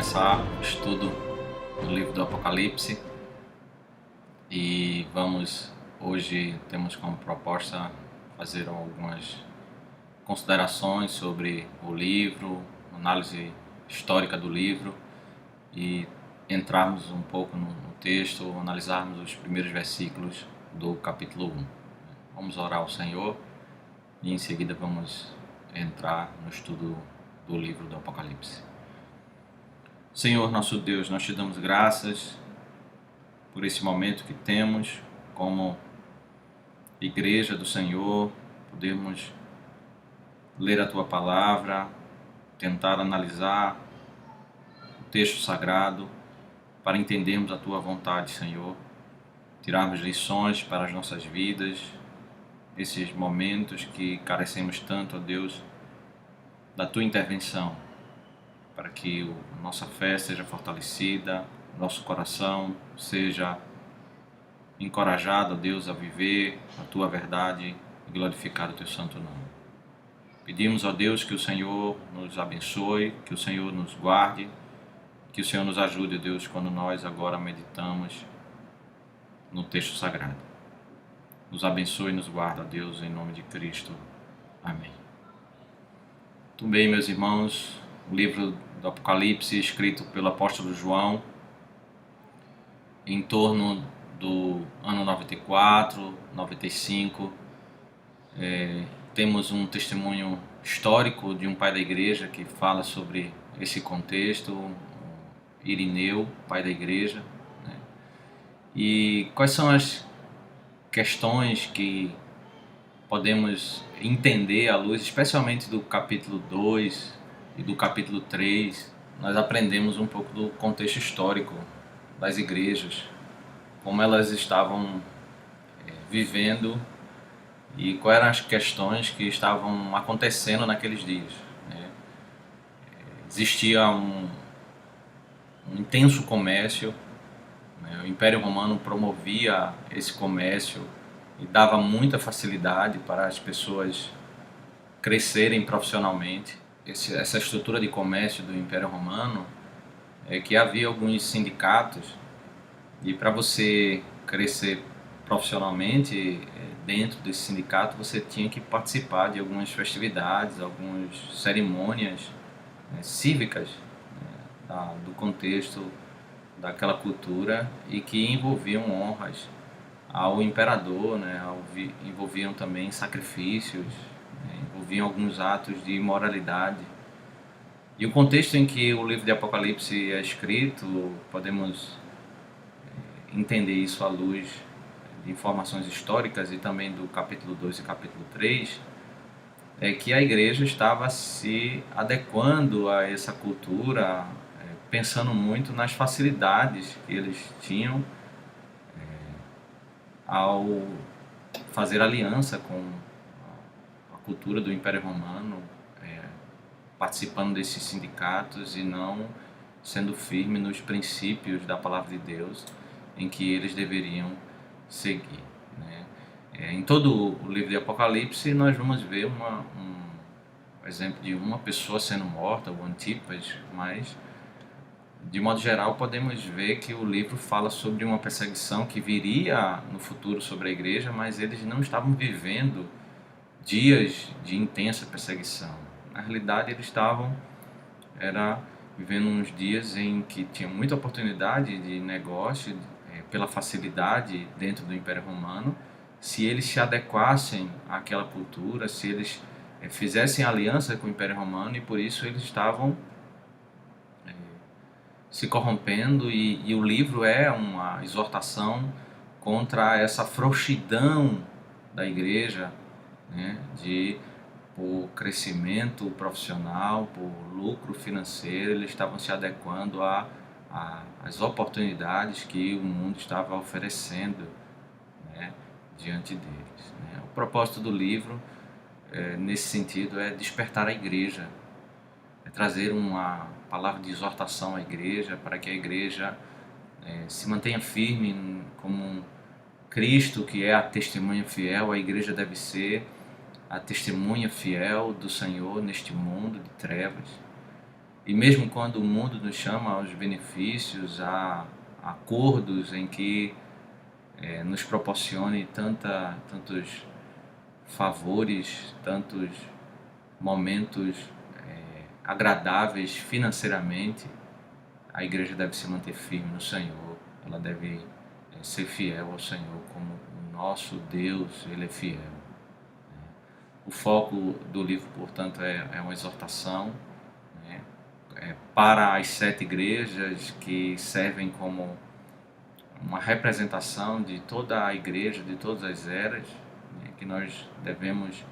começar o estudo do livro do Apocalipse e hoje temos como proposta fazer algumas considerações sobre o livro, análise histórica do livro e entrarmos um pouco no texto, analisarmos os primeiros versículos do capítulo 1. Vamos orar ao Senhor e em seguida vamos entrar no estudo do livro do Apocalipse. Senhor nosso Deus, nós te damos graças por esse momento que temos como igreja do Senhor, podermos ler a tua palavra, tentar analisar o texto sagrado para entendermos a tua vontade, Senhor, tirarmos lições para as nossas vidas, esses momentos que carecemos tanto, ó Deus, da tua intervenção, para que a nossa fé seja fortalecida, nosso coração seja encorajado, ó Deus, a viver a tua verdade e glorificar o teu santo nome. Pedimos, ó Deus, que o Senhor nos abençoe, que o Senhor nos guarde, que o Senhor nos ajude, ó Deus, quando nós agora meditamos no texto sagrado. Nos abençoe e nos guarda, ó Deus, em nome de Cristo. Amém. Muito bem, meus irmãos, o livro do Apocalipse, escrito pelo apóstolo João, em torno do ano 94, 95, temos um testemunho histórico de um pai da igreja que fala sobre esse contexto, Irineu, pai da igreja, né? E quais são as questões que podemos entender à luz, especialmente do capítulo 2 e do capítulo 3, nós aprendemos um pouco do contexto histórico das igrejas, como elas estavam vivendo e quais eram as questões que estavam acontecendo naqueles dias, né? Existia um intenso comércio, né? O Império Romano promovia esse comércio e dava muita facilidade para as pessoas crescerem profissionalmente. Essa estrutura de comércio do Império Romano é que havia alguns sindicatos e para você crescer profissionalmente dentro desse sindicato você tinha que participar de algumas festividades, algumas cerimônias cívicas, né, do contexto daquela cultura e que envolviam honras ao imperador, né, envolviam também sacrifícios, envolviam alguns atos de imoralidade. E o contexto em que o livro de Apocalipse é escrito, podemos entender isso à luz de informações históricas e também do capítulo 2 e capítulo 3, é que a igreja estava se adequando a essa cultura, pensando muito nas facilidades que eles tinham ao fazer aliança com a cultura do Império Romano, participando desses sindicatos e não sendo firme nos princípios da palavra de Deus em que eles deveriam seguir, né? Em todo o livro de Apocalipse nós vamos ver um exemplo de uma pessoa sendo morta, o Antipas, mas de modo geral podemos ver que o livro fala sobre uma perseguição que viria no futuro sobre a igreja, mas eles não estavam vivendo dias de intensa perseguição. Na realidade eles estavam vivendo uns dias em que tinham muita oportunidade de negócio pela facilidade dentro do Império Romano, se eles se adequassem àquela cultura, se eles fizessem aliança com o Império Romano, e por isso eles estavam se corrompendo, e o livro é uma exortação contra essa frouxidão da igreja, né, por crescimento profissional, por lucro financeiro. Eles estavam se adequando às oportunidades que o mundo estava oferecendo, né, diante deles, né. O propósito do livro, nesse sentido, é despertar a igreja, é trazer uma palavra de exortação à igreja, para que a igreja se mantenha firme como Cristo, que é a testemunha fiel. A igreja deve ser a testemunha fiel do Senhor neste mundo de trevas. E mesmo quando o mundo nos chama aos benefícios, a acordos em que nos proporcione tantos favores, tantos momentos agradáveis financeiramente, a igreja deve se manter firme no Senhor, ela deve ser fiel ao Senhor como o nosso Deus, Ele é fiel. O foco do livro, portanto, é uma exortação, né, para as 7 igrejas que servem como uma representação de toda a igreja, de todas as eras, né, que nós devemos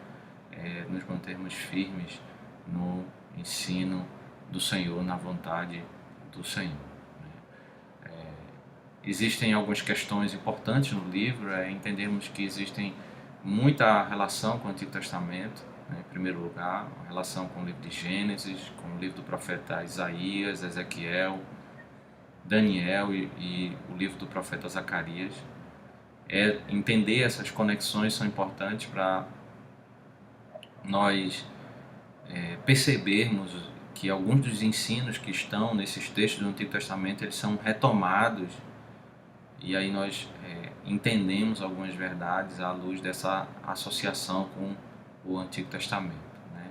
nos mantermos firmes no ensino do Senhor, na vontade do Senhor. Existem algumas questões importantes no livro, entendermos que existem muita relação com o Antigo Testamento, né, em primeiro lugar, uma relação com o livro de Gênesis, com o livro do profeta Isaías, Ezequiel, Daniel e o livro do profeta Zacarias. Entender essas conexões são importantes para nós percebermos que alguns dos ensinos que estão nesses textos do Antigo Testamento, eles são retomados, e aí nós entendemos algumas verdades à luz dessa associação com o Antigo Testamento, né?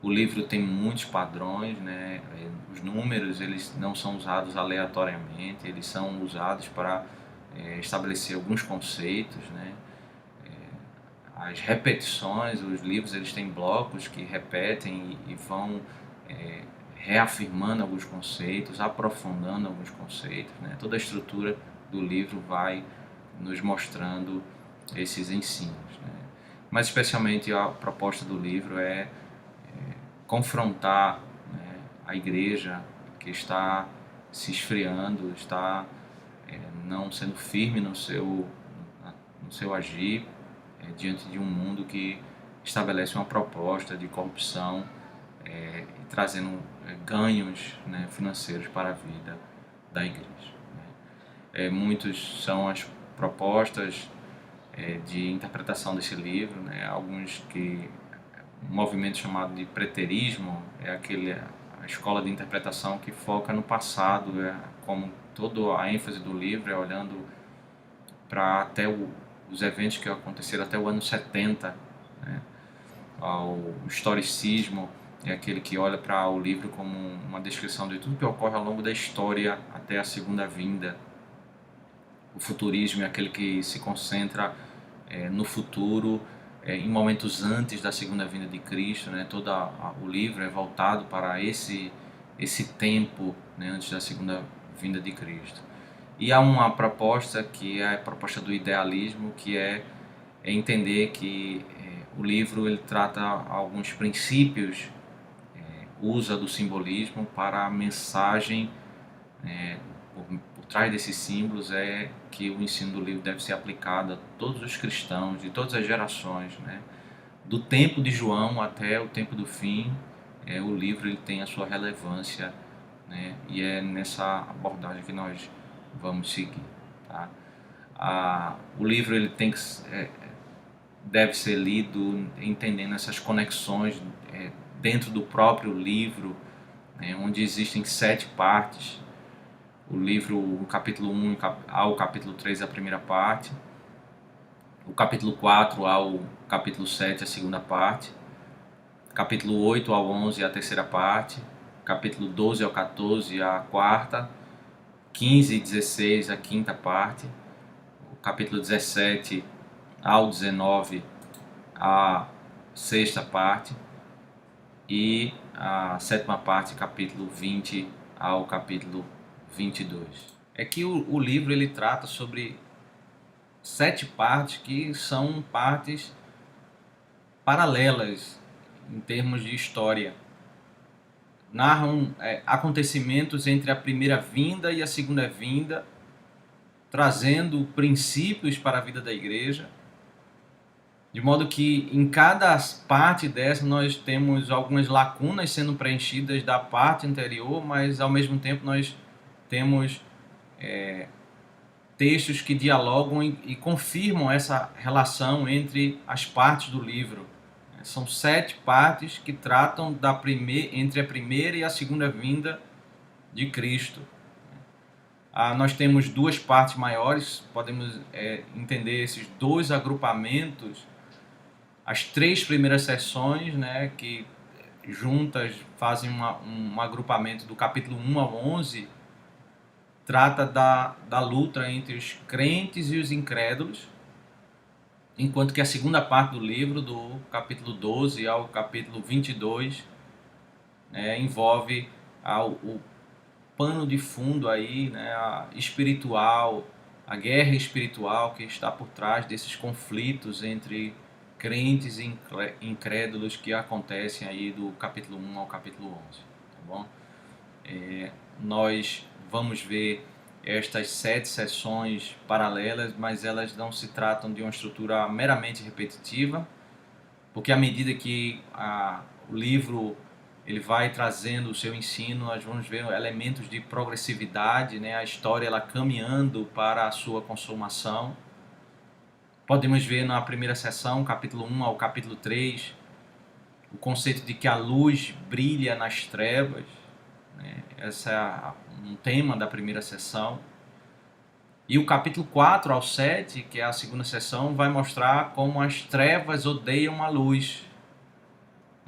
O livro tem muitos padrões, né? Os números, eles não são usados aleatoriamente, eles são usados para estabelecer alguns conceitos, né? As repetições, os livros, eles têm blocos que repetem e vão reafirmando alguns conceitos, aprofundando alguns conceitos, né? Toda a estrutura do livro vai nos mostrando esses ensinos, né? Mas especialmente a proposta do livro é confrontar, né, a igreja que está se esfriando, está não sendo firme no seu agir, diante de um mundo que estabelece uma proposta de corrupção e trazendo ganhos, né, financeiros para a vida da igreja. Muitos são as propostas de interpretação desse livro, né? Alguns que um movimento chamado de preterismo a escola de interpretação que foca no passado, como toda a ênfase do livro é olhando para até os eventos que aconteceram até o ano 70, né? O historicismo é aquele que olha para o livro como uma descrição de tudo que ocorre ao longo da história até a segunda vinda. O futurismo é aquele que se concentra no futuro, em momentos antes da segunda vinda de Cristo, né? Todo o livro é voltado para esse tempo, né, antes da segunda vinda de Cristo. E há uma proposta que é a proposta do idealismo, que é entender que o livro ele trata alguns princípios, usa do simbolismo para a mensagem por trás desses símbolos, que o ensino do livro deve ser aplicado a todos os cristãos de todas as gerações, né? Do tempo de João até o tempo do fim, o livro ele tem a sua relevância, né? E é nessa abordagem que nós vamos seguir, tá? O livro ele deve ser lido entendendo essas conexões dentro do próprio livro, né, onde existem 7 partes. O livro, o capítulo 1 ao capítulo 3 a primeira parte, o capítulo 4 ao capítulo 7 a segunda parte, capítulo 8 ao 11 a terceira parte, capítulo 12 ao 14 a quarta, 15 e 16 a quinta parte, o capítulo 17 ao 19 a sexta parte e a sétima parte, capítulo 20 ao capítulo 22. É que o livro ele trata sobre 7 partes que são partes paralelas em termos de história. Narram acontecimentos entre a primeira vinda e a segunda vinda, trazendo princípios para a vida da igreja, de modo que em cada parte dessa nós temos algumas lacunas sendo preenchidas da parte anterior, mas ao mesmo tempo nós temos textos que dialogam e confirmam essa relação entre as partes do livro. São 7 partes que tratam entre a primeira e a segunda vinda de Cristo. Nós temos 2 partes maiores, podemos entender esses 2 agrupamentos, as 3 primeiras sessões, né, que juntas fazem um agrupamento do capítulo 1 ao 11, trata da luta entre os crentes e os incrédulos, enquanto que a segunda parte do livro, do capítulo 12 ao capítulo 22, envolve o pano de fundo aí, né, espiritual, a guerra espiritual que está por trás desses conflitos entre crentes e incrédulos que acontecem aí do capítulo 1 ao capítulo 11, tá bom? Nós vamos ver estas 7 sessões paralelas, mas elas não se tratam de uma estrutura meramente repetitiva, porque à medida que o livro ele vai trazendo o seu ensino, nós vamos ver elementos de progressividade, né? A história ela caminhando para a sua consumação. Podemos ver na primeira sessão, capítulo 1 ao capítulo 3, o conceito de que a luz brilha nas trevas, né? Esse é um tema da primeira sessão. E o capítulo 4 ao 7, que é a segunda sessão, vai mostrar como as trevas odeiam a luz.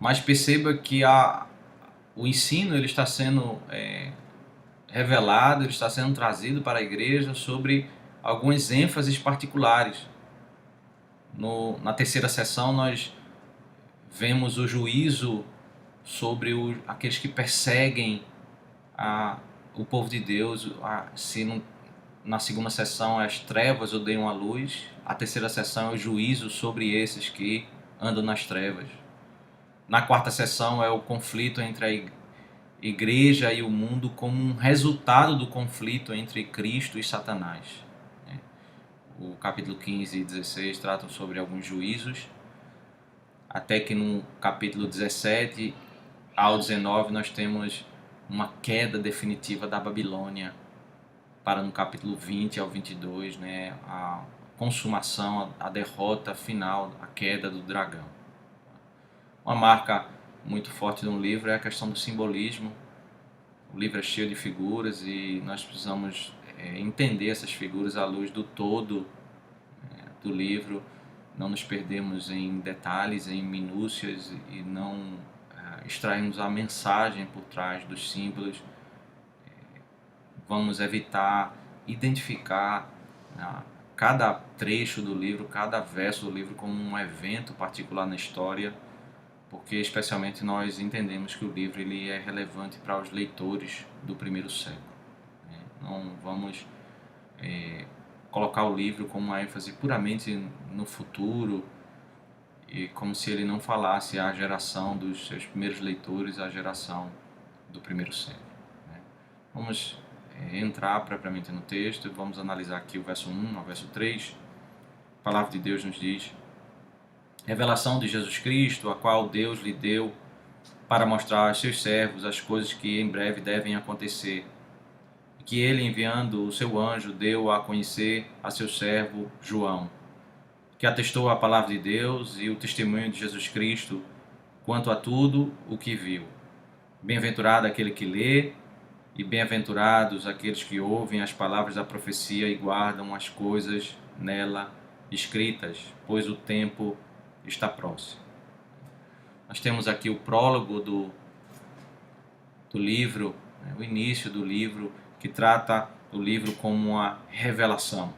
Mas perceba que o ensino ele está sendo revelado, ele está sendo trazido para a igreja sobre algumas ênfases particulares. Na terceira sessão nós vemos o juízo sobre aqueles que perseguem o povo de Deus. Na segunda sessão as trevas odeiam a luz, a terceira sessão é o juízo sobre esses que andam nas trevas. Na quarta sessão é o conflito entre a igreja e o mundo como um resultado do conflito entre Cristo e Satanás. O capítulo 15 e 16 tratam sobre alguns juízos, até que no capítulo 17 ao 19 nós temos uma queda definitiva da Babilônia, para no capítulo 20 ao 22, né, a consumação, a derrota final, a queda do dragão. Uma marca muito forte no livro é a questão do simbolismo. O livro é cheio de figuras e nós precisamos entender essas figuras à luz do todo do livro, não nos perdemos em detalhes, em minúcias e não extrairmos a mensagem por trás dos símbolos. Vamos evitar identificar cada trecho do livro, cada verso do livro como um evento particular na história, porque especialmente nós entendemos que o livro ele é relevante para os leitores do primeiro século. Não vamos colocar o livro como uma ênfase puramente no futuro, e como se ele não falasse à geração dos seus primeiros leitores, à geração do primeiro século. Vamos entrar propriamente no texto e vamos analisar aqui o verso 1 ao verso 3. A palavra de Deus nos diz: revelação de Jesus Cristo, a qual Deus lhe deu para mostrar aos seus servos as coisas que em breve devem acontecer, e que ele, enviando o seu anjo, deu a conhecer a seu servo João, que atestou a palavra de Deus e o testemunho de Jesus Cristo quanto a tudo o que viu. Bem-aventurado aquele que lê, e bem-aventurados aqueles que ouvem as palavras da profecia e guardam as coisas nela escritas, pois o tempo está próximo. Nós temos aqui o prólogo do livro, o início do livro, que trata o livro como uma revelação.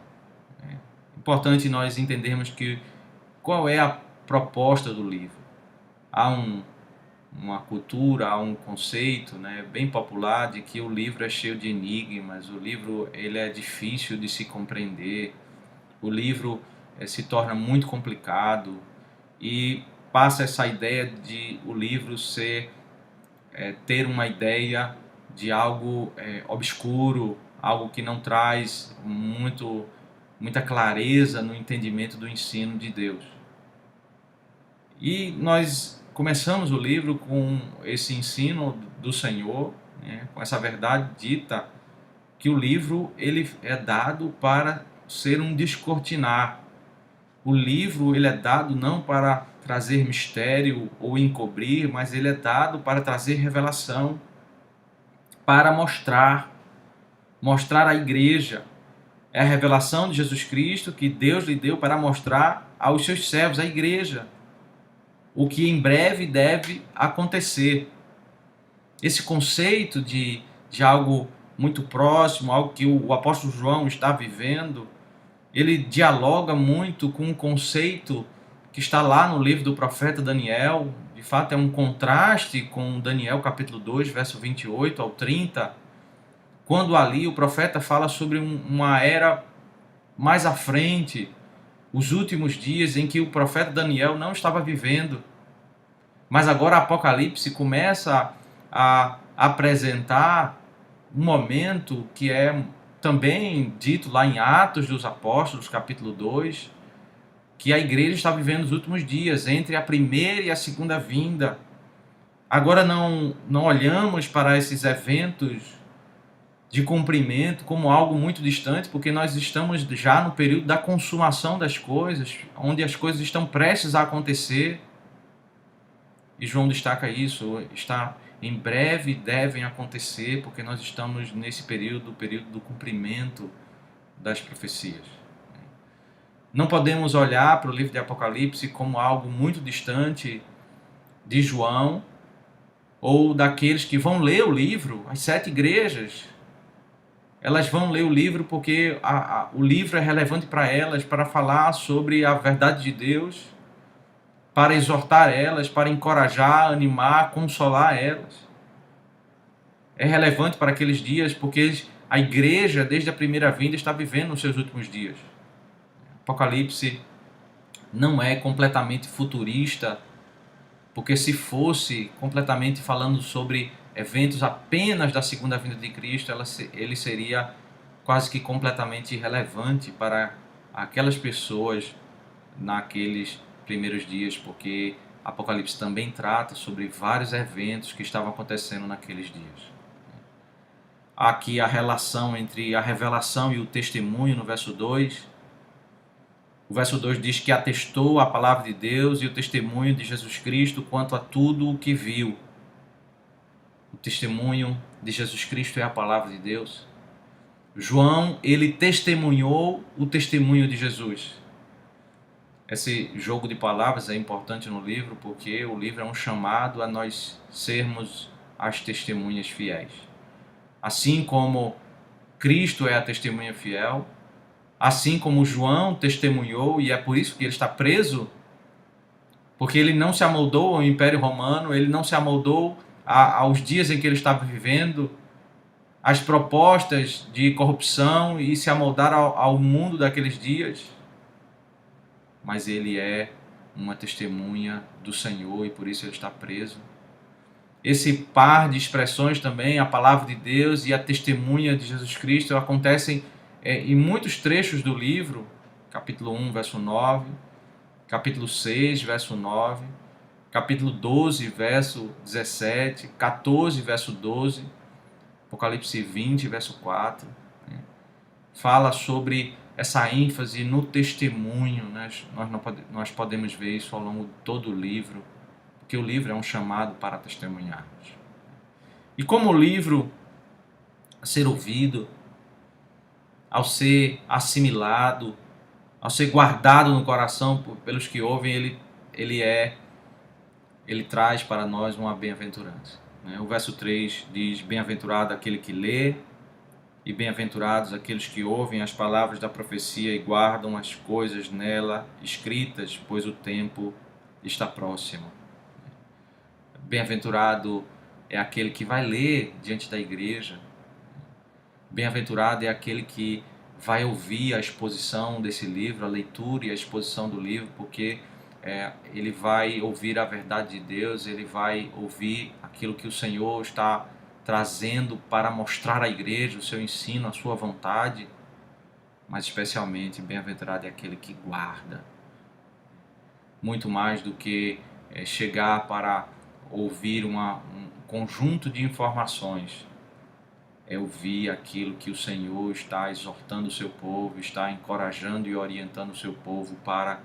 É importante nós entendermos qual é a proposta do livro. Há uma cultura, há um conceito, bem popular de que o livro é cheio de enigmas, o livro ele é difícil de se compreender, o livro se torna muito complicado e passa essa ideia de o livro ter uma ideia de algo obscuro, algo que não traz muita clareza no entendimento do ensino de Deus. E nós começamos o livro com esse ensino do Senhor, com essa verdade dita que o livro ele é dado para ser um descortinar, O livro ele é dado não para trazer mistério ou encobrir, mas ele é dado para trazer revelação, para mostrar à igreja. É a revelação de Jesus Cristo que Deus lhe deu para mostrar aos seus servos, à igreja, o que em breve deve acontecer. Esse conceito de algo muito próximo, algo que o apóstolo João está vivendo, ele dialoga muito com um conceito que está lá no livro do profeta Daniel. De fato, é um contraste com Daniel capítulo 2, verso 28 ao 30, quando ali o profeta fala sobre uma era mais à frente, os últimos dias em que o profeta Daniel não estava vivendo. Mas agora Apocalipse começa a apresentar um momento que é também dito lá em Atos dos Apóstolos, capítulo 2, que a igreja está vivendo os últimos dias, entre a primeira e a segunda vinda. Agora não olhamos para esses eventos de cumprimento como algo muito distante, porque nós estamos já no período da consumação das coisas, onde as coisas estão prestes a acontecer. E João destaca isso, está em breve devem acontecer, porque nós estamos nesse período, o período do cumprimento das profecias. Não podemos olhar para o livro de Apocalipse como algo muito distante de João ou daqueles que vão ler o livro. As 7 igrejas, elas vão ler o livro porque o livro é relevante para elas, para falar sobre a verdade de Deus, para exortar elas, para encorajar, animar, consolar elas. É relevante para aqueles dias porque a igreja, desde a primeira vinda, está vivendo os seus últimos dias. Apocalipse não é completamente futurista, porque se fosse completamente falando sobre eventos apenas da segunda vinda de Cristo, ele seria quase que completamente irrelevante para aquelas pessoas naqueles primeiros dias, porque Apocalipse também trata sobre vários eventos que estavam acontecendo naqueles dias. Aqui a relação entre a revelação e o testemunho no verso 2. O verso 2 diz que atestou a palavra de Deus e o testemunho de Jesus Cristo quanto a tudo o que viu. O testemunho de Jesus Cristo é a palavra de Deus. João, ele testemunhou o testemunho de Jesus. Esse jogo de palavras é importante no livro porque o livro é um chamado a nós sermos as testemunhas fiéis. Assim como Cristo é a testemunha fiel, assim como João testemunhou, e é por isso que ele está preso, porque ele não se amoldou ao Império Romano, ele não se amoldou aos dias em que ele estava vivendo, às propostas de corrupção e se amoldar ao mundo daqueles dias. Mas ele é uma testemunha do Senhor e por isso ele está preso. Esse par de expressões também, a palavra de Deus e a testemunha de Jesus Cristo, acontecem em muitos trechos do livro, capítulo 1, verso 9, capítulo 6, verso 9, capítulo 12, verso 17, 14, verso 12, Apocalipse 20, verso 4, né? Fala sobre essa ênfase no testemunho, né? Nós podemos ver isso ao longo de todo o livro, porque o livro é um chamado para testemunharmos. E como o livro, a ser ouvido, ao ser assimilado, ao ser guardado no coração pelos que ouvem, ele traz para nós uma bem-aventurança. O verso 3 diz: bem-aventurado aquele que lê, e bem-aventurados aqueles que ouvem as palavras da profecia e guardam as coisas nela escritas, pois o tempo está próximo. Bem-aventurado é aquele que vai ler diante da igreja. Bem-aventurado é aquele que vai ouvir a exposição desse livro, a leitura e a exposição do livro, porque ele vai ouvir a verdade de Deus, ele vai ouvir aquilo que o Senhor está trazendo para mostrar à igreja, o seu ensino, a sua vontade. Mas especialmente, bem-aventurado é aquele que guarda. Muito mais do que chegar para ouvir um conjunto de informações. é ouvir aquilo que o Senhor está exortando o seu povo, está encorajando e orientando o seu povo para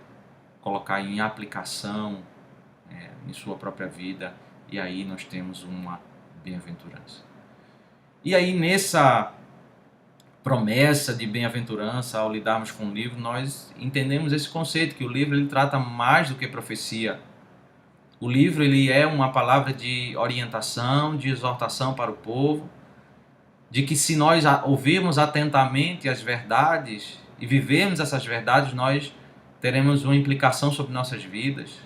colocar em aplicação em sua própria vida, e aí nós temos uma bem-aventurança. E aí nessa promessa de bem-aventurança, ao lidarmos com o livro, nós entendemos esse conceito, que o livro ele trata mais do que profecia. O livro ele é uma palavra de orientação, de exortação para o povo, de que se nós ouvirmos atentamente as verdades e vivermos essas verdades, nós teremos uma implicação sobre nossas vidas,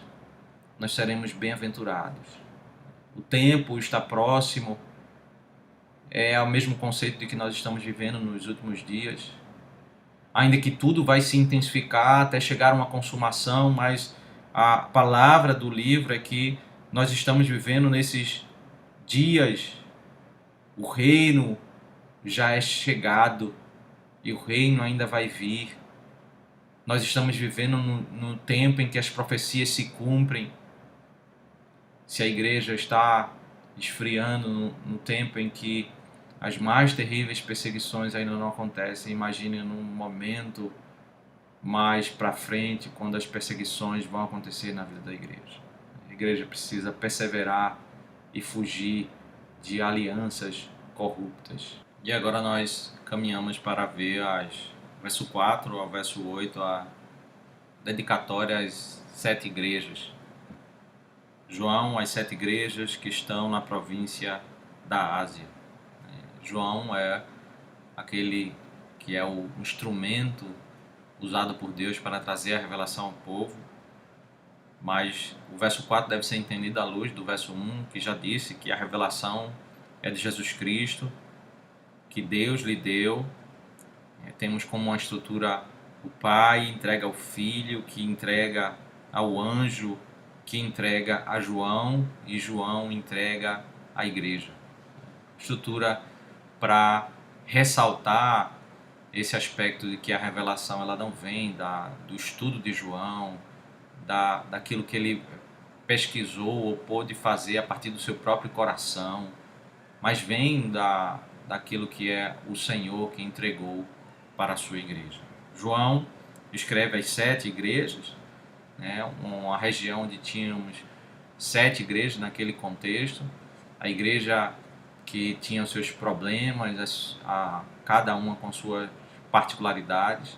nós seremos bem-aventurados. O tempo está próximo, é o mesmo conceito de que nós estamos vivendo nos últimos dias, ainda que tudo vai se intensificar até chegar a uma consumação, mas a palavra do livro é que nós estamos vivendo nesses dias, o reino já é chegado e o reino ainda vai vir. Nós estamos vivendo no tempo em que as profecias se cumprem. Se a igreja está esfriando no tempo em que as mais terríveis perseguições ainda não acontecem, imagine num momento mais para frente, quando as perseguições vão acontecer na vida da igreja. A igreja precisa perseverar e fugir de alianças corruptas. E agora nós caminhamos para ver verso 4 ao verso 8, a dedicatória às 7 igrejas. João, as 7 igrejas que estão na província da Ásia. João é aquele que é o instrumento usado por Deus para trazer a revelação ao povo, mas o verso 4 deve ser entendido à luz do verso 1, que já disse que a revelação é de Jesus Cristo, que Deus lhe deu. Temos como uma estrutura o Pai entrega ao Filho, que entrega ao anjo, que entrega a João, e João entrega à igreja. Estrutura para ressaltar esse aspecto de que a revelação ela não vem do estudo de João, daquilo que ele pesquisou ou pôde fazer a partir do seu próprio coração, mas vem daquilo que é o Senhor que entregou para a sua igreja. João escreve as 7 igrejas, uma região onde tínhamos 7 igrejas naquele contexto, a igreja que tinha os seus problemas, cada uma com suas particularidades,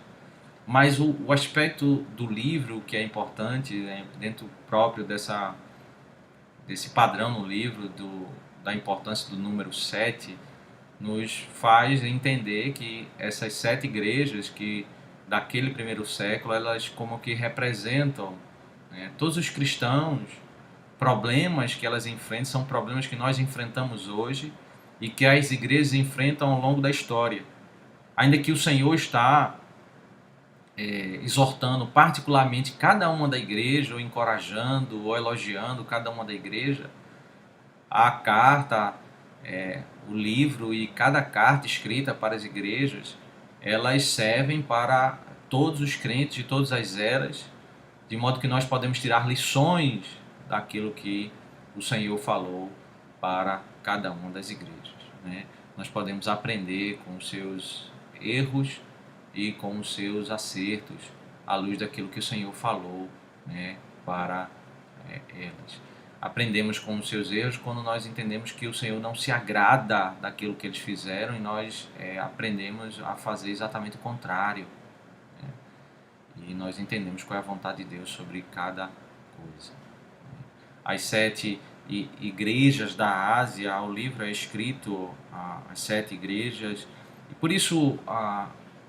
mas o aspecto do livro que é importante, dentro próprio desse padrão no livro, da importância do número 7, nos faz entender que essas 7 igrejas que daquele primeiro século, elas como que representam todos os cristãos, problemas que elas enfrentam, são problemas que nós enfrentamos hoje e que as igrejas enfrentam ao longo da história. Ainda que o Senhor está exortando particularmente cada uma da igreja, ou encorajando, ou elogiando cada uma da igreja, a carta, o livro e cada carta escrita para as igrejas, elas servem para todos os crentes de todas as eras, de modo que nós podemos tirar lições daquilo que o Senhor falou para cada uma das igrejas. Nós podemos aprender com os seus erros e com os seus acertos, à luz daquilo que o Senhor falou para elas. Aprendemos com os seus erros quando nós entendemos que o Senhor não se agrada daquilo que eles fizeram, e nós aprendemos a fazer exatamente o contrário. E nós entendemos qual é a vontade de Deus sobre cada coisa. As 7 igrejas da Ásia, o livro é escrito às 7 igrejas, e por isso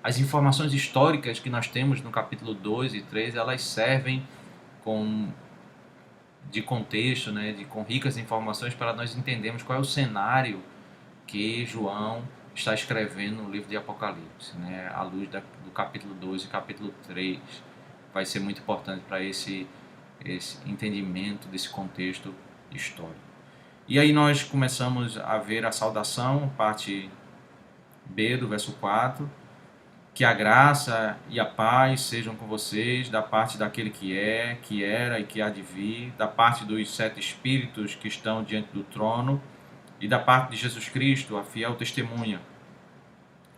as informações históricas que nós temos no capítulo 2 e 3, elas servem de contexto, com ricas informações para nós entendermos qual é o cenário que João está escrevendo no livro de Apocalipse, à luz do capítulo 2 e capítulo 3. Vai ser muito importante para esse entendimento desse contexto histórico. E aí nós começamos a ver a saudação, parte B do verso 4, que a graça e a paz sejam com vocês, da parte daquele que é, que era e que há de vir, da parte dos 7 espíritos que estão diante do trono e da parte de Jesus Cristo, a fiel testemunha,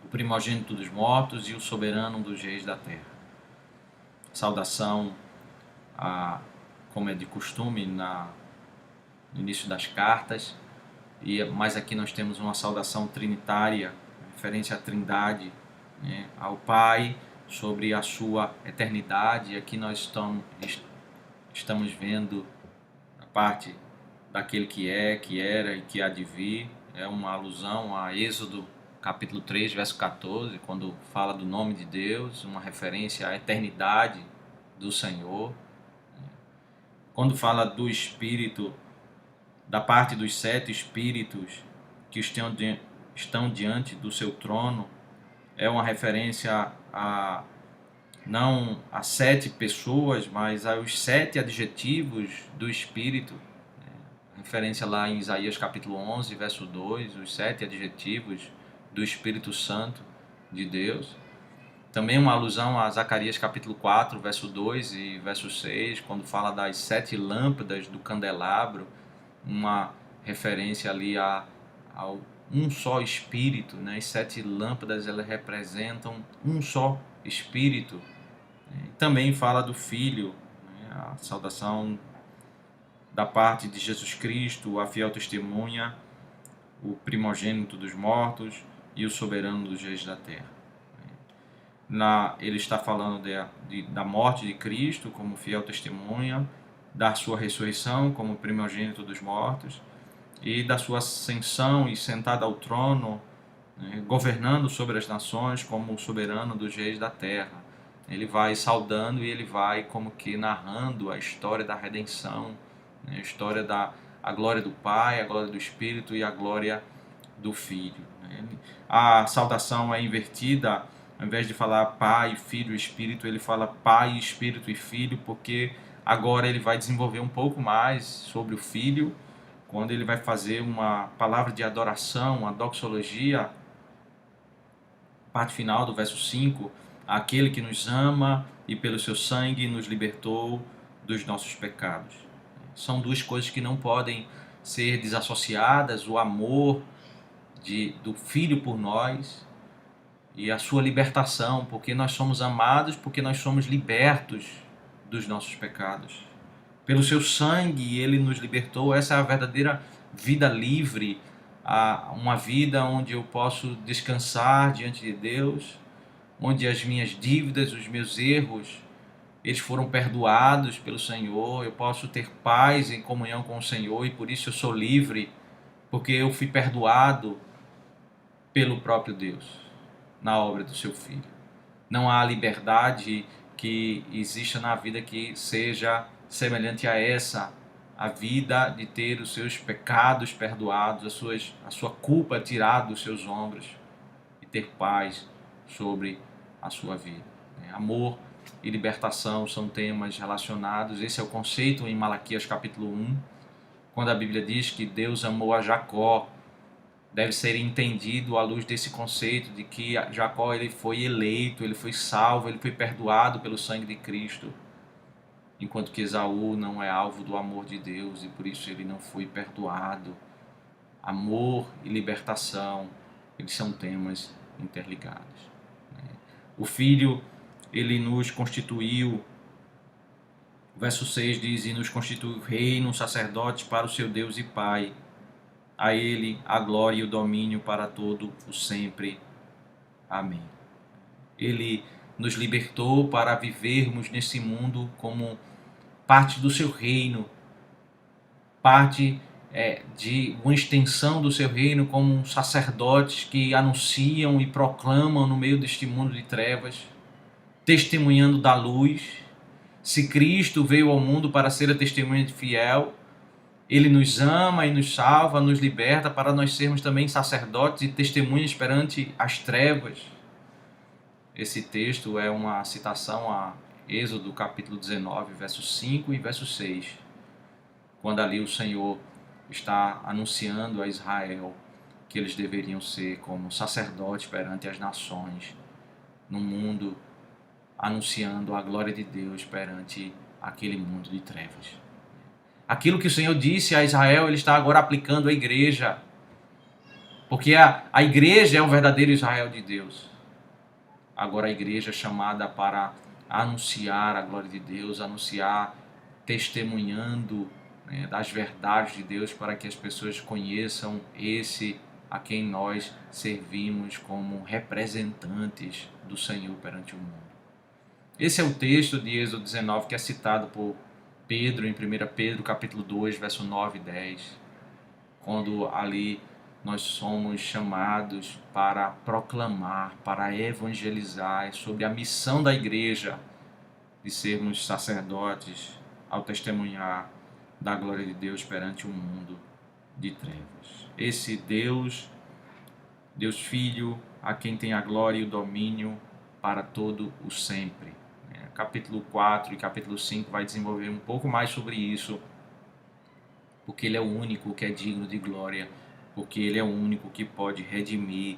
o primogênito dos mortos e o soberano dos reis da terra. Saudação, como é de costume no início das cartas, mas aqui nós temos uma saudação trinitária, referência à Trindade, né, ao Pai, sobre a sua eternidade. Aqui nós estamos vendo a parte daquele que é, que era e que há de vir. É uma alusão a Êxodo capítulo 3, verso 14, quando fala do nome de Deus, uma referência à eternidade do Senhor. Quando fala do Espírito, da parte dos 7 Espíritos que estão diante do seu trono, é uma referência não a 7 pessoas, mas aos 7 adjetivos do Espírito. Referência lá em Isaías capítulo 11, verso 2, os 7 adjetivos do Espírito Santo de Deus. Também uma alusão a Zacarias capítulo 4, verso 2 e verso 6, quando fala das 7 lâmpadas do candelabro, uma referência ali ao um só Espírito, né? As 7 lâmpadas, elas representam um só Espírito. Também fala do Filho, né? A saudação da parte de Jesus Cristo, a fiel testemunha, o primogênito dos mortos e o soberano dos reis da terra. Ele está falando da morte de Cristo como fiel testemunha, da sua ressurreição como primogênito dos mortos e da sua ascensão e sentada ao trono, né, governando sobre as nações como o soberano dos reis da terra. Ele vai saudando e ele vai como que narrando a história da redenção, né, a história da glória do Pai, a glória do Espírito e a glória do Filho. A saudação é invertida, ao invés de falar Pai, Filho e Espírito, ele fala Pai, Espírito e Filho, porque agora ele vai desenvolver um pouco mais sobre o Filho, quando ele vai fazer uma palavra de adoração, uma doxologia, parte final do verso 5, aquele que nos ama e pelo seu sangue nos libertou dos nossos pecados. São duas coisas que não podem ser desassociadas, o amor do Filho por nós e a sua libertação, porque nós somos amados, porque nós somos libertos dos nossos pecados. Pelo seu sangue ele nos libertou. Essa é a verdadeira vida livre, uma vida onde eu posso descansar diante de Deus, onde as minhas dívidas, os meus erros, eles foram perdoados pelo Senhor. Eu posso ter paz em comunhão com o Senhor e por isso eu sou livre, porque eu fui perdoado pelo próprio Deus na obra do seu Filho. Não há liberdade que exista na vida que seja semelhante a essa, a vida de ter os seus pecados perdoados, a sua culpa tirada dos seus ombros e ter paz sobre a sua vida. Amor e libertação são temas relacionados. Esse é o conceito em Malaquias capítulo 1, quando a Bíblia diz que Deus amou a Jacó. Deve ser entendido à luz desse conceito de que Jacó ele foi eleito, ele foi salvo, ele foi perdoado pelo sangue de Cristo, enquanto que Esaú não é alvo do amor de Deus e por isso ele não foi perdoado. Amor e libertação, eles são temas interligados. O Filho, ele nos constituiu, o verso 6 diz, e nos constituiu reino, sacerdotes para o seu Deus e Pai. A ele a glória e o domínio para todo o sempre. Amém. Ele nos libertou para vivermos nesse mundo como parte do seu reino, parte de uma extensão do seu reino, como sacerdotes que anunciam e proclamam no meio deste mundo de trevas, testemunhando da luz. Se Cristo veio ao mundo para ser a testemunha fiel, ele nos ama e nos salva, nos liberta para nós sermos também sacerdotes e testemunhas perante as trevas. Esse texto é uma citação a Êxodo capítulo 19, versos 5 e verso 6, quando ali o Senhor está anunciando a Israel que eles deveriam ser como sacerdotes perante as nações, no mundo, anunciando a glória de Deus perante aquele mundo de trevas. Aquilo que o Senhor disse a Israel, ele está agora aplicando à igreja. Porque a igreja é o verdadeiro Israel de Deus. Agora a igreja é chamada para anunciar a glória de Deus, anunciar, testemunhando, né, das verdades de Deus, para que as pessoas conheçam esse a quem nós servimos como representantes do Senhor perante o mundo. Esse é o texto de Êxodo 19 que é citado por Pedro em 1 Pedro capítulo 2, verso 9 e 10, quando ali nós somos chamados para proclamar, para evangelizar sobre a missão da igreja de sermos sacerdotes ao testemunhar da glória de Deus perante um mundo de trevas. Esse Deus Filho, a quem tem a glória e o domínio para todo o sempre. Capítulo 4 e capítulo 5 vai desenvolver um pouco mais sobre isso, porque ele é o único que é digno de glória, porque ele é o único que pode redimir,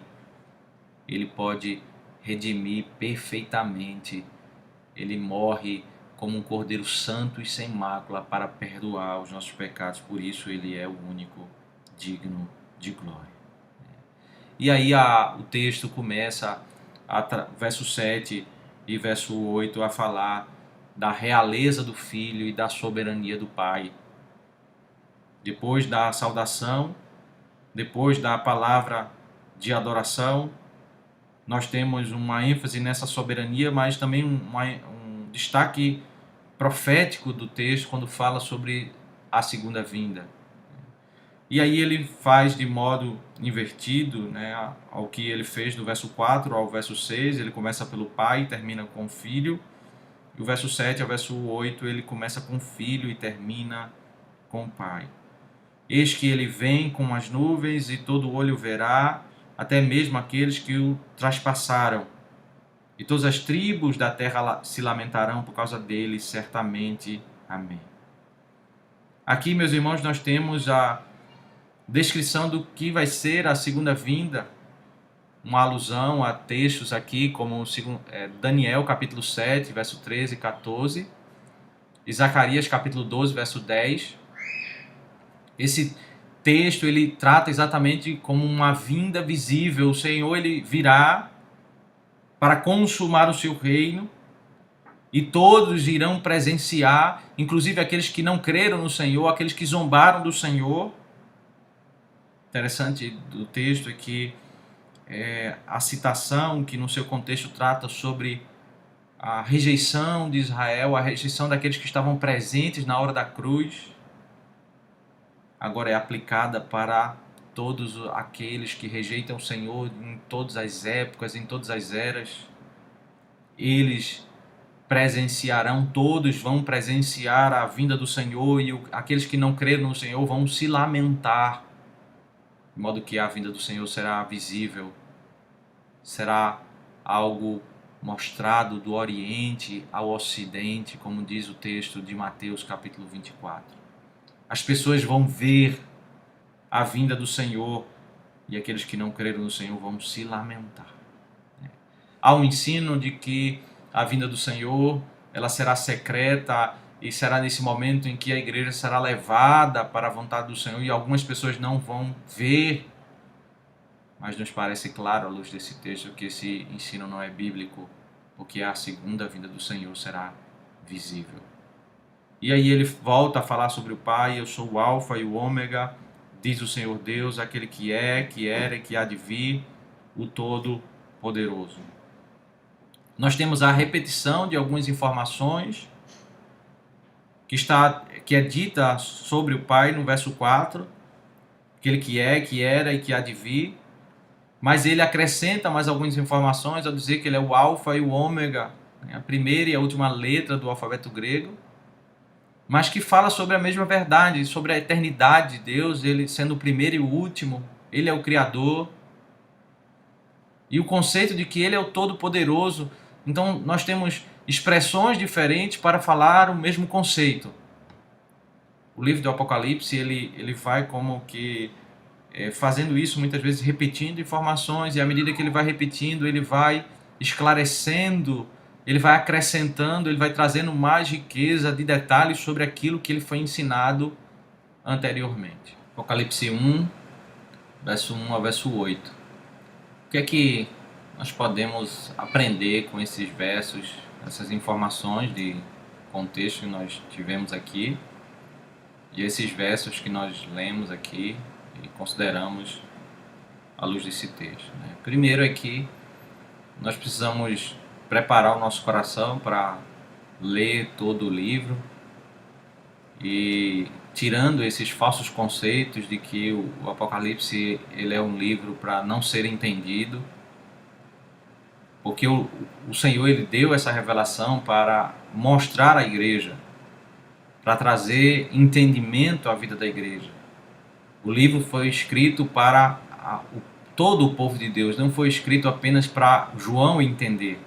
ele pode redimir perfeitamente. Ele morre como um cordeiro santo e sem mácula para perdoar os nossos pecados, por isso ele é o único digno de glória. E aí o texto começa, verso 7 e verso 8, a falar da realeza do Filho e da soberania do Pai. Depois da saudação, depois da palavra de adoração, nós temos uma ênfase nessa soberania, mas também um destaque profético do texto quando fala sobre a segunda vinda. E aí ele faz de modo invertido, né, ao que ele fez do verso 4 ao verso 6, ele começa pelo Pai e termina com o Filho. E o verso 7 ao verso 8 ele começa com o Filho e termina com o Pai. Eis que ele vem com as nuvens e todo olho verá, até mesmo aqueles que o traspassaram. E todas as tribos da terra se lamentarão por causa dele, certamente. Amém. Aqui, meus irmãos, nós temos a descrição do que vai ser a segunda vinda, uma alusão a textos aqui como Daniel capítulo 7, verso 13 e 14, e Zacarias capítulo 12, verso 10. Esse texto ele trata exatamente como uma vinda visível. O Senhor ele virá para consumar o seu reino e todos irão presenciar, inclusive aqueles que não creram no Senhor, aqueles que zombaram do Senhor. Interessante do texto é que a citação que no seu contexto trata sobre a rejeição de Israel, a rejeição daqueles que estavam presentes na hora da cruz, agora é aplicada para todos aqueles que rejeitam o Senhor em todas as épocas, em todas as eras. Eles presenciarão, todos vão presenciar a vinda do Senhor, e aqueles que não creram no Senhor vão se lamentar, de modo que a vinda do Senhor será visível, será algo mostrado do Oriente ao Ocidente, como diz o texto de Mateus capítulo 24. As pessoas vão ver a vinda do Senhor e aqueles que não creram no Senhor vão se lamentar. Há um ensino de que a vinda do Senhor ela será secreta e será nesse momento em que a igreja será levada para a vontade do Senhor e algumas pessoas não vão ver. Mas nos parece claro, à luz desse texto, que esse ensino não é bíblico, porque a segunda vinda do Senhor será visível. E aí ele volta a falar sobre o Pai: eu sou o Alfa e o Ômega, diz o Senhor Deus, aquele que é, que era e que há de vir, o Todo-Poderoso. Nós temos a repetição de algumas informações que é dita sobre o Pai no verso 4, aquele que é, que era e que há de vir, mas ele acrescenta mais algumas informações ao dizer que ele é o Alfa e o Ômega, a primeira e a última letra do alfabeto grego, mas que fala sobre a mesma verdade, sobre a eternidade de Deus, ele sendo o primeiro e o último, ele é o Criador, e o conceito de que ele é o Todo-Poderoso. Então nós temos expressões diferentes para falar o mesmo conceito. O livro do Apocalipse ele vai como que fazendo isso, muitas vezes repetindo informações, e à medida que ele vai repetindo, ele vai esclarecendo, ele vai acrescentando, ele vai trazendo mais riqueza de detalhes sobre aquilo que ele foi ensinado anteriormente. Apocalipse 1, verso 1 ao verso 8. O que é que nós podemos aprender com esses versos, essas informações de contexto que nós tivemos aqui, e esses versos que nós lemos aqui e consideramos à luz desse texto, né? Primeiro é que nós precisamos preparar o nosso coração para ler todo o livro e tirando esses falsos conceitos de que o Apocalipse ele é um livro para não ser entendido, porque o Senhor ele deu essa revelação para mostrar à igreja, para trazer entendimento à vida da igreja. O livro foi escrito para todo o povo de Deus, não foi escrito apenas para João entender,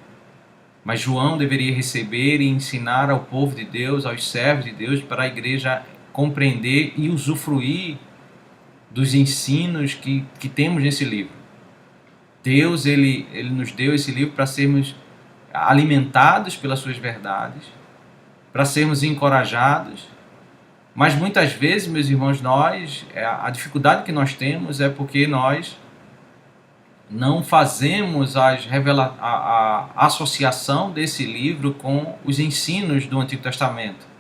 mas João deveria receber e ensinar ao povo de Deus, aos servos de Deus, para a igreja compreender e usufruir dos ensinos que temos nesse livro. Deus ele nos deu esse livro para sermos alimentados pelas suas verdades, para sermos encorajados, mas muitas vezes, meus irmãos, a dificuldade que nós temos é porque nós não fazemos a associação desse livro com os ensinos do Antigo Testamento.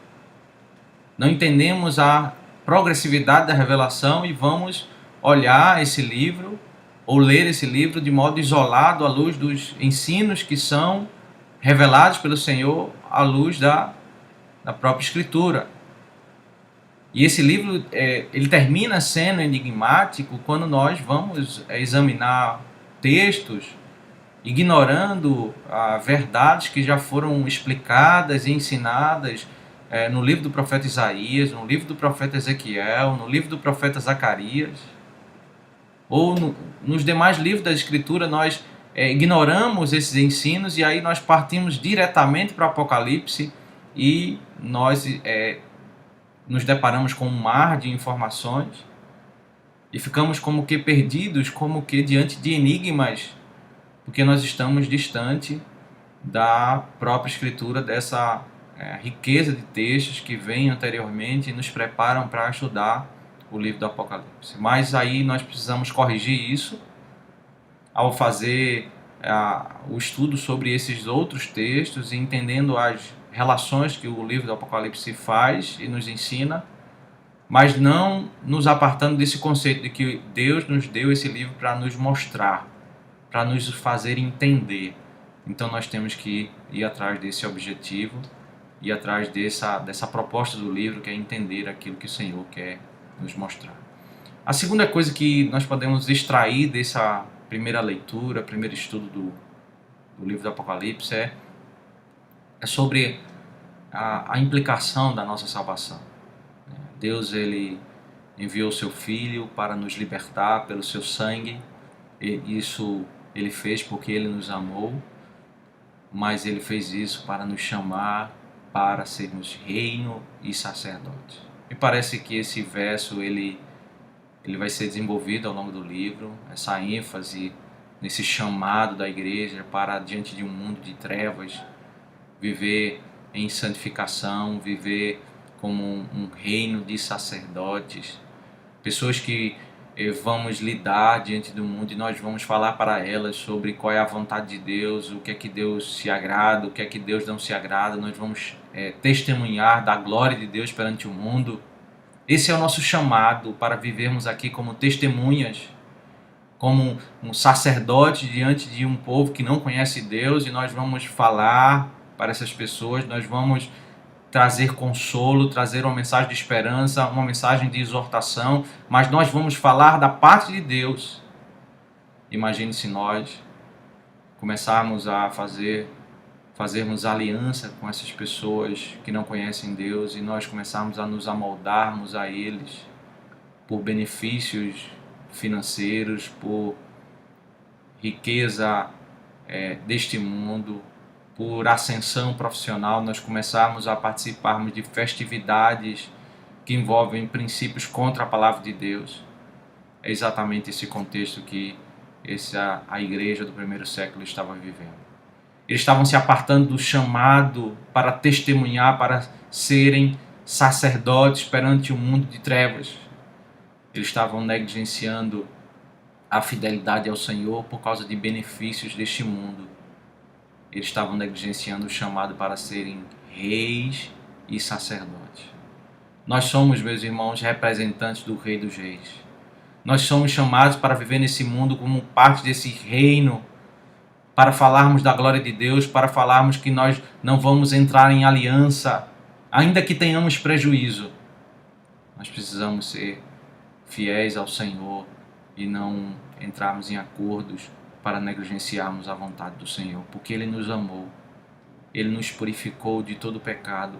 Não entendemos a progressividade da revelação e vamos olhar esse livro ou ler esse livro de modo isolado à luz dos ensinos que são revelados pelo Senhor à luz da própria Escritura. E esse livro ele termina sendo enigmático quando nós vamos examinar textos ignorando verdades que já foram explicadas e ensinadas no livro do profeta Isaías, no livro do profeta Ezequiel, no livro do profeta Zacarias, ou nos demais livros da Escritura. Nós ignoramos esses ensinos e aí nós partimos diretamente para o Apocalipse e nós nos deparamos com um mar de informações e ficamos como que perdidos, como que diante de enigmas, porque nós estamos distante da própria Escritura, dessa riqueza de textos que vêm anteriormente e nos preparam para estudar o livro do Apocalipse. Mas aí nós precisamos corrigir isso ao fazer o estudo sobre esses outros textos e entendendo as relações que o livro do Apocalipse faz e nos ensina, mas não nos apartando desse conceito de que Deus nos deu esse livro para nos mostrar, para nos fazer entender. Então nós temos que ir atrás desse objetivo, ir atrás dessa proposta do livro, que é entender aquilo que o Senhor quer nos mostrar. A segunda coisa que nós podemos extrair dessa primeira leitura, primeiro estudo do livro do Apocalipse é sobre a implicação da nossa salvação. Deus ele enviou o seu Filho para nos libertar pelo seu sangue. E isso ele fez porque ele nos amou, mas ele fez isso para nos chamar para sermos reino e sacerdote. Me parece que esse verso ele vai ser desenvolvido ao longo do livro, essa ênfase nesse chamado da igreja para, diante de um mundo de trevas, viver em santificação, viver como um reino de sacerdotes, pessoas que vamos lidar diante do mundo e nós vamos falar para elas sobre qual é a vontade de Deus, o que é que Deus se agrada, o que é que Deus não se agrada. Nós vamos testemunhar da glória de Deus perante o mundo. Esse é o nosso chamado para vivermos aqui como testemunhas, como um sacerdote diante de um povo que não conhece Deus, e nós vamos falar para essas pessoas, nós vamos trazer consolo, trazer uma mensagem de esperança, uma mensagem de exortação, mas nós vamos falar da parte de Deus. Imagine se nós começarmos a fazermos aliança com essas pessoas que não conhecem Deus e nós começarmos a nos amoldarmos a eles por benefícios financeiros, por riqueza deste mundo, por ascensão profissional, nós começarmos a participarmos de festividades que envolvem princípios contra a palavra de Deus. É exatamente esse contexto que a igreja do primeiro século estava vivendo. Eles estavam se apartando do chamado para testemunhar, para serem sacerdotes perante um mundo de trevas. Eles estavam negligenciando a fidelidade ao Senhor por causa de benefícios deste mundo. Eles estavam negligenciando o chamado para serem reis e sacerdotes. Nós somos, meus irmãos, representantes do Rei dos Reis. Nós somos chamados para viver nesse mundo como parte desse reino, para falarmos da glória de Deus, para falarmos que nós não vamos entrar em aliança, ainda que tenhamos prejuízo. Nós precisamos ser fiéis ao Senhor e não entrarmos em acordos para negligenciarmos a vontade do Senhor, porque Ele nos amou, Ele nos purificou de todo pecado,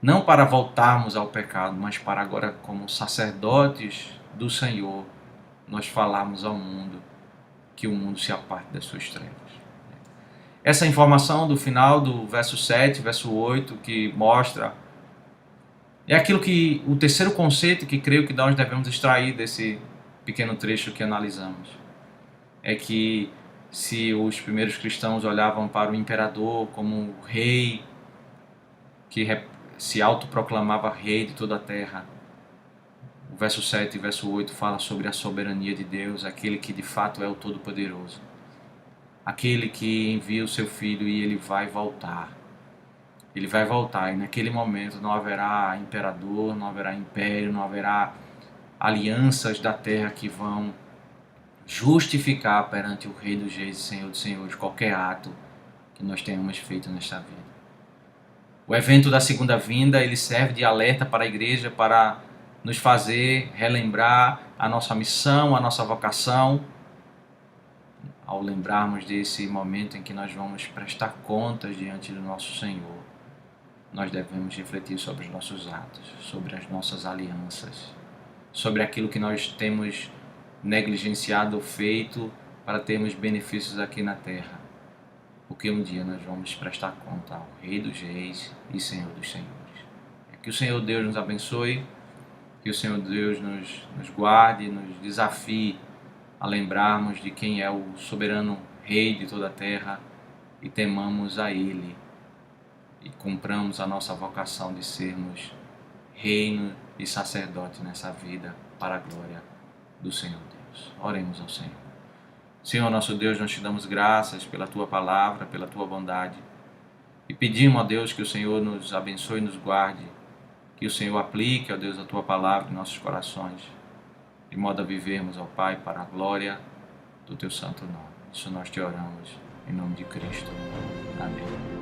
não para voltarmos ao pecado, mas para agora, como sacerdotes do Senhor, nós falarmos ao mundo que o mundo se aparte das suas trevas. Essa informação do final do verso 7, verso 8, que mostra, é aquilo que, o terceiro conceito que creio que nós devemos extrair desse pequeno trecho que analisamos. É que se os primeiros cristãos olhavam para o imperador como o rei, que se autoproclamava rei de toda a terra, o verso 7 e o verso 8 fala sobre a soberania de Deus, aquele que de fato é o Todo-Poderoso, aquele que envia o seu Filho e ele vai voltar. Ele vai voltar e naquele momento não haverá imperador, não haverá império, não haverá alianças da terra que vão justificar perante o Rei dos Reis e Senhor dos Senhores qualquer ato que nós tenhamos feito nesta vida. O evento da segunda vinda, ele serve de alerta para a igreja, para nos fazer relembrar a nossa missão, a nossa vocação, ao lembrarmos desse momento em que nós vamos prestar contas diante do nosso Senhor. Nós devemos refletir sobre os nossos atos, sobre as nossas alianças, sobre aquilo que nós temos negligenciado ou feito para termos benefícios aqui na terra. Porque um dia nós vamos prestar conta ao Rei dos Reis e Senhor dos Senhores. Que o Senhor Deus nos abençoe, que o Senhor Deus nos guarde, nos desafie a lembrarmos de quem é o soberano Rei de toda a terra e temamos a Ele e cumpramos a nossa vocação de sermos reino e sacerdote nessa vida para a glória do Senhor Deus. Oremos ao Senhor. Senhor nosso Deus, nós te damos graças pela Tua palavra, pela Tua bondade e pedimos, ó Deus, que o Senhor nos abençoe e nos guarde, que o Senhor aplique, ó Deus, a Tua palavra em nossos corações, de modo a vivermos, ó Pai, para a glória do Teu santo nome. Isso nós te oramos, em nome de Cristo. Amém.